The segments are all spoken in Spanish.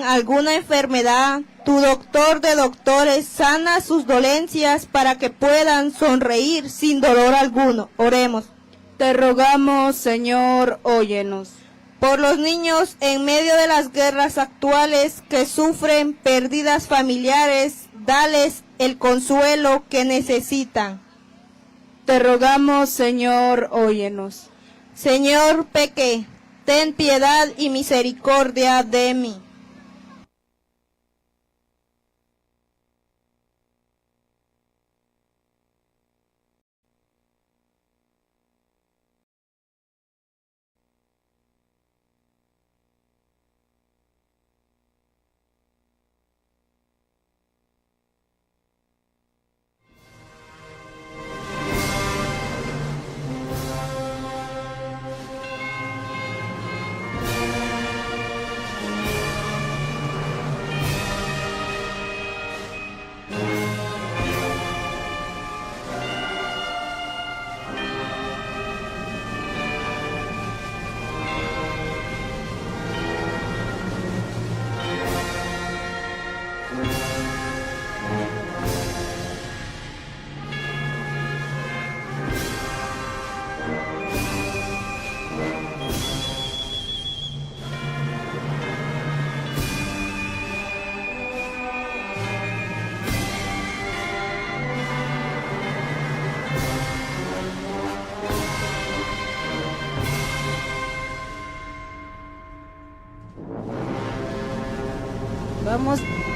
tienen alguna enfermedad, tu doctor de doctores sana sus dolencias para que puedan sonreír sin dolor alguno. Oremos. Te rogamos, Señor, óyenos. Por los niños en medio de las guerras actuales que sufren pérdidas familiares, dales el consuelo que necesitan. Te rogamos, Señor, óyenos. Señor, pequé, ten piedad y misericordia de mí.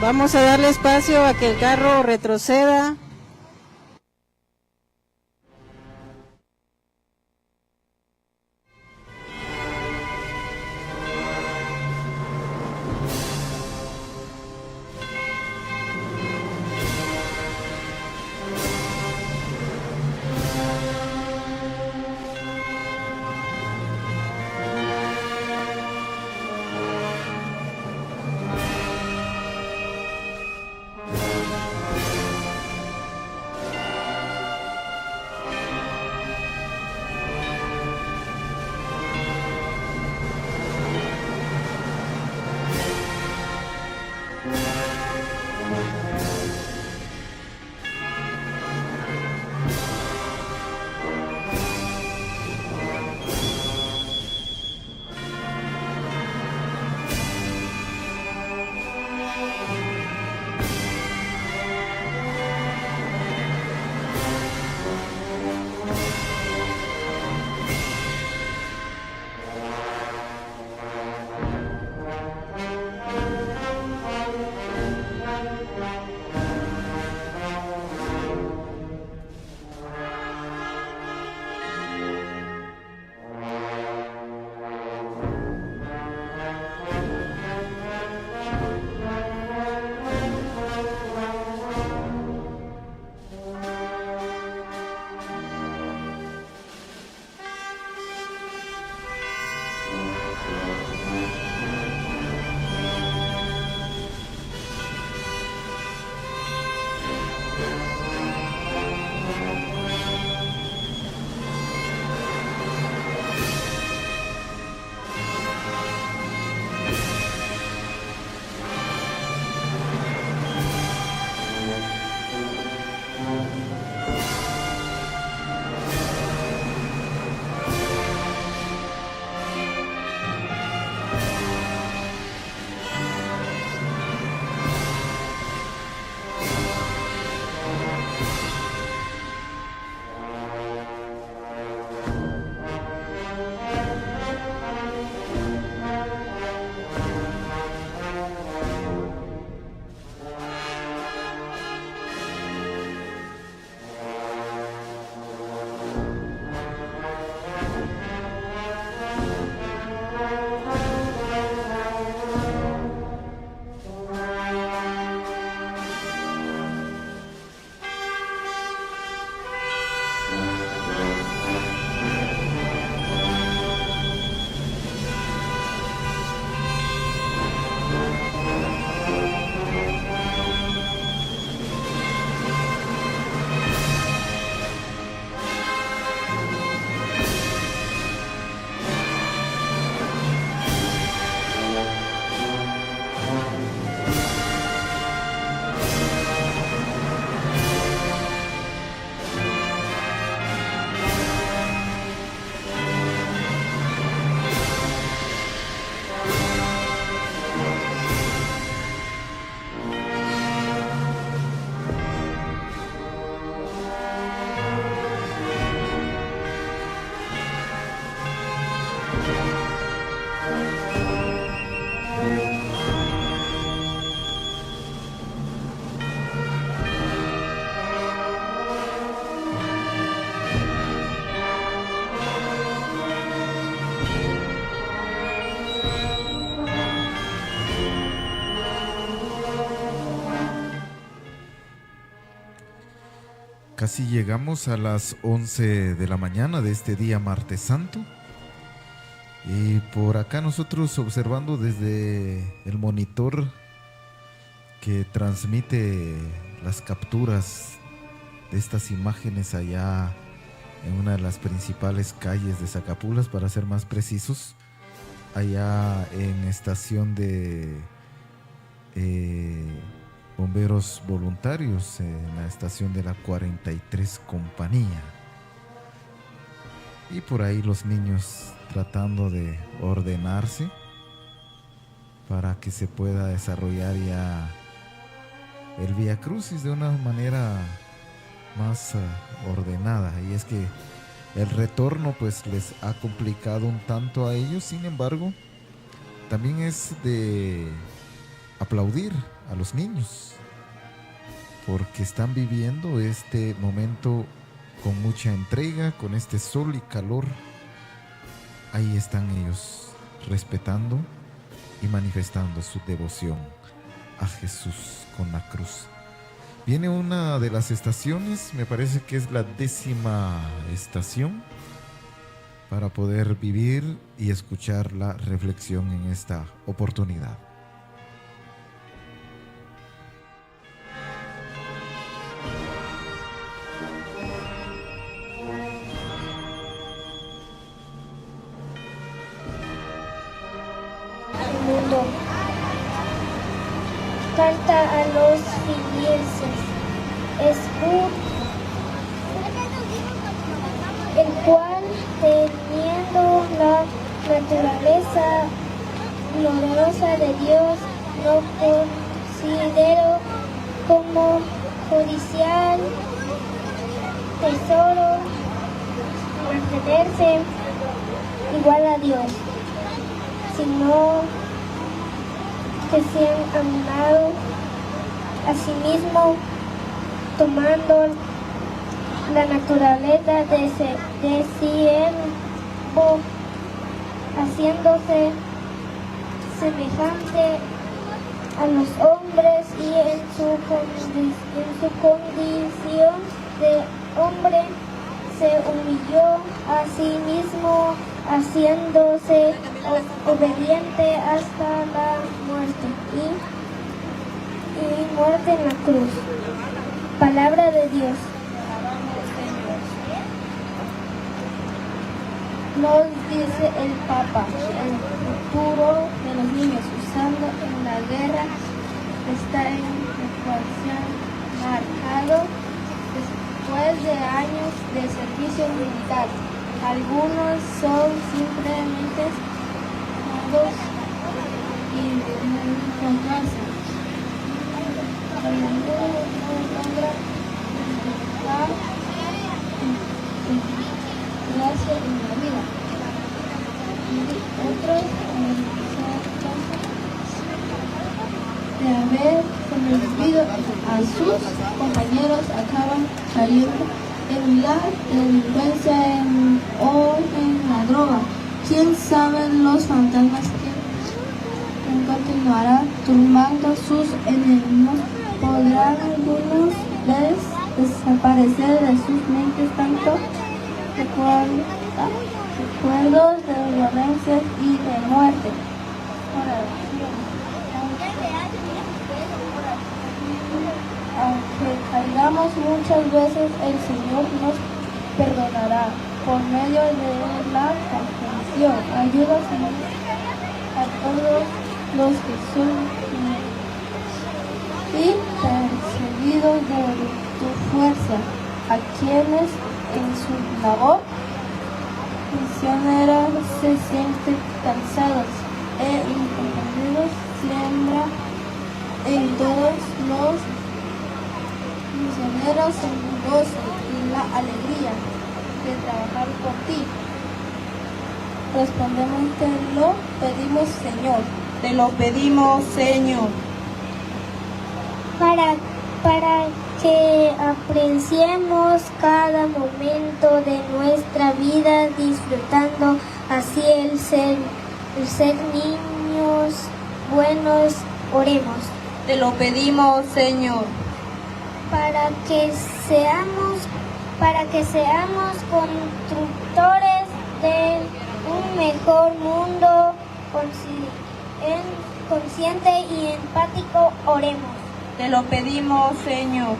Vamos a darle espacio a que el carro retroceda. Casi llegamos a las 11 de la mañana de este día martes santo. Y por acá nosotros observando desde el monitor que transmite las capturas de estas imágenes allá en una de las principales calles de Zacapulas, para ser más precisos, allá en estación de bomberos voluntarios, en la estación de la 43 Compañía. Y por ahí los niños tratando de ordenarse para que se pueda desarrollar ya el Vía Crucis de una manera más ordenada. Y es que el retorno pues les ha complicado un tanto a ellos. Sin embargo, también es de aplaudir a los niños, porque están viviendo este momento con mucha entrega, con este sol y calor. Ahí están ellos respetando y manifestando su devoción a Jesús con la cruz. Viene una de las estaciones, me parece que es la 10ª estación, para poder vivir y escuchar la reflexión en esta oportunidad. Carta a los Filipenses, el cual, teniendo la naturaleza gloriosa de Dios, no considero como codiciar tesoro mantenerse igual a Dios, sino que se han amado a sí mismo, tomando la naturaleza de siervo, haciéndose semejante a los hombres, y en su condición de hombre se humilló a sí mismo, haciéndose obediente hasta la muerte y muerte en la cruz. Palabra de Dios. Nos dice el Papa, el futuro de los niños usando en la guerra está en ecuación marcado después de años de servicio militar. Algunos son simplemente todos y con casa. A menudo no logran disfrutar gracia en la vida. Y otros, de haber sobrevivido a sus compañeros, acaban cayendo en la delincuencia o en la droga. ¿Quién sabe los fantasmas que continuarán turbando sus enemigos? ¿Podrán algunos desaparecer de sus mentes tanto recuerdos de violencia y de muerte? Aunque caigamos muchas veces, el Señor nos perdonará por medio de la confesión. Ayuda, Señor, a todos los que son y perseguidos de tu fuerza, a quienes en su labor misionera se sienten cansados e incomprendidos. Siembra en todos los misioneros el gozo y la alegría de trabajar por ti. Respondemos, te lo pedimos, Señor. Te lo pedimos, Señor. Para que apreciemos cada momento de nuestra vida, disfrutando así el ser niños buenos. Oremos. Te lo pedimos, Señor. para que seamos constructores de un mejor mundo consciente y empático. Oremos. Te lo pedimos, Señor.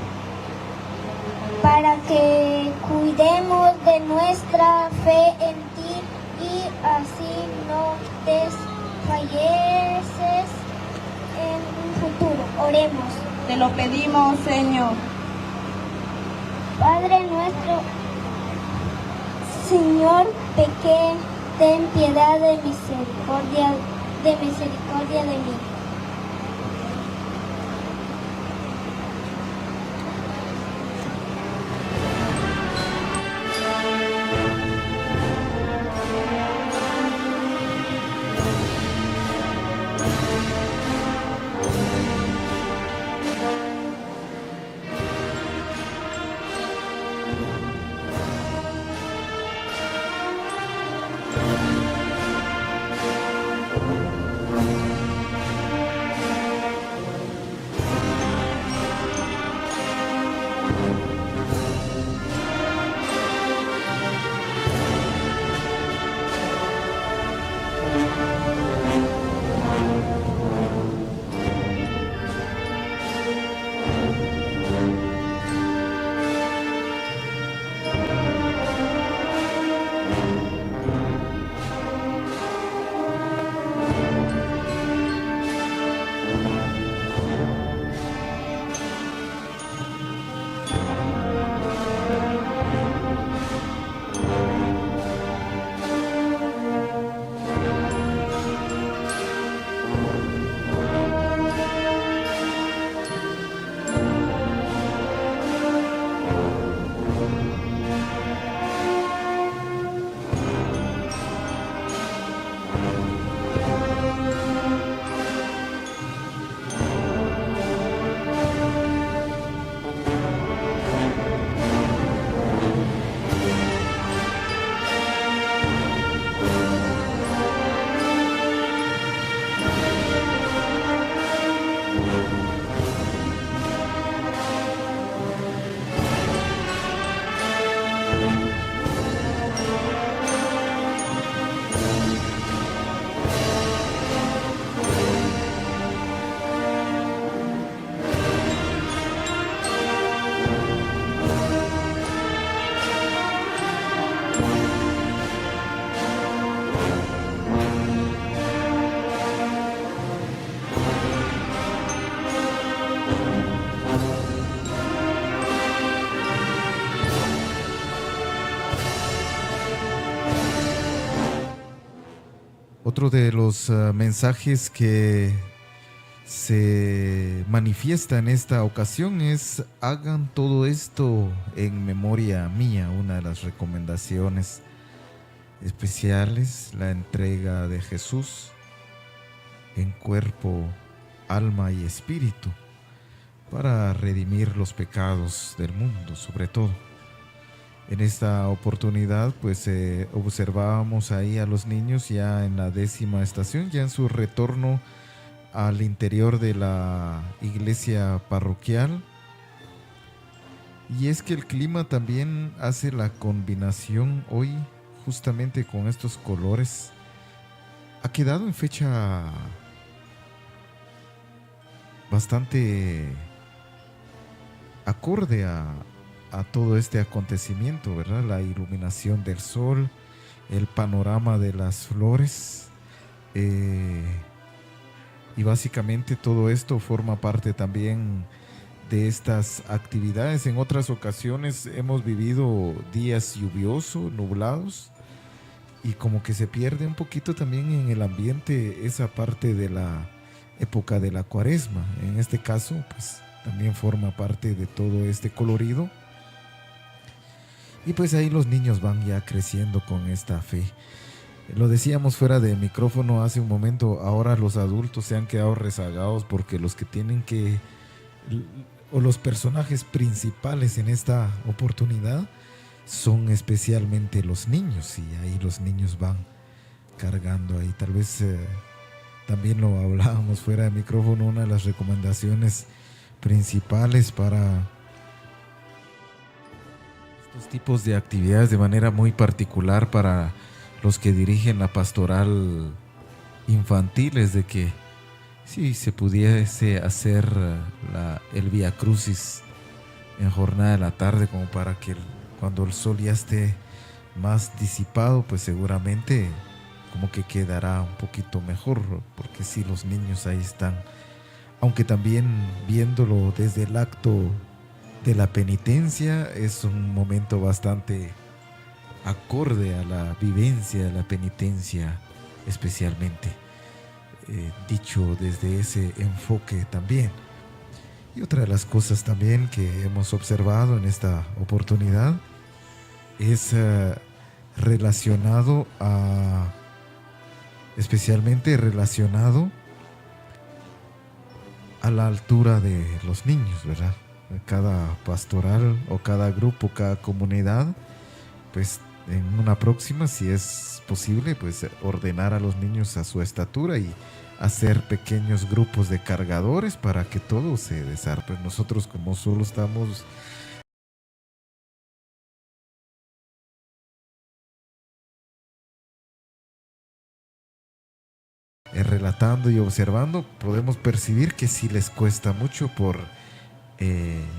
Para que cuidemos de nuestra fe en ti y así no desfalleces en un futuro. Oremos. Te lo pedimos, Señor. Padre nuestro, Señor, pequé, ten piedad de misericordia de mí. Otro de los mensajes que se manifiesta en esta ocasión es: hagan todo esto en memoria mía. Una de las recomendaciones especiales, la entrega de Jesús en cuerpo, alma y espíritu para redimir los pecados del mundo, sobre todo. En esta oportunidad pues observábamos ahí a los niños ya en la 10ª estación, ya en su retorno al interior de la iglesia parroquial. Y es que el clima también hace la combinación hoy justamente con estos colores. Ha quedado en fecha bastante acorde a todo este acontecimiento, ¿verdad? La iluminación del sol, el panorama de las flores, y básicamente todo esto forma parte también de estas actividades. En otras ocasiones hemos vivido días lluviosos, nublados, y como que se pierde un poquito también en el ambiente esa parte de la época de la Cuaresma. En este caso pues también forma parte de todo este colorido. Y pues ahí los niños van ya creciendo con esta fe. Lo decíamos fuera de micrófono hace un momento, ahora los adultos se han quedado rezagados porque los que tienen que, o los personajes principales en esta oportunidad son especialmente los niños, y ahí los niños van cargando ahí. Tal vez también lo hablábamos fuera de micrófono, una de las recomendaciones principales para Estos tipos de actividades de manera muy particular para los que dirigen la pastoral infantil es de que si se pudiese hacer el Vía Crucis en jornada de la tarde, como para que cuando el sol ya esté más disipado, pues seguramente como que quedará un poquito mejor, porque si los niños ahí están, aunque también viéndolo desde el acto de la penitencia, es un momento bastante acorde a la vivencia de la penitencia, especialmente dicho desde ese enfoque también. Y otra de las cosas también que hemos observado en esta oportunidad es especialmente relacionado a la altura de los niños, ¿verdad? Cada pastoral o cada grupo, cada comunidad, pues en una próxima, si es posible, pues ordenar a los niños a su estatura y hacer pequeños grupos de cargadores para que todo se desarme. Nosotros, como solo estamos relatando y observando, podemos percibir que sí les cuesta mucho por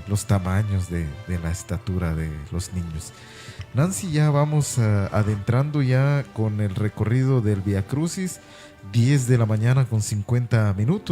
los tamaños de la estatura de los niños. Nancy, ya vamos adentrando ya con el recorrido del Vía Crucis, 10 de la mañana con 50 minutos.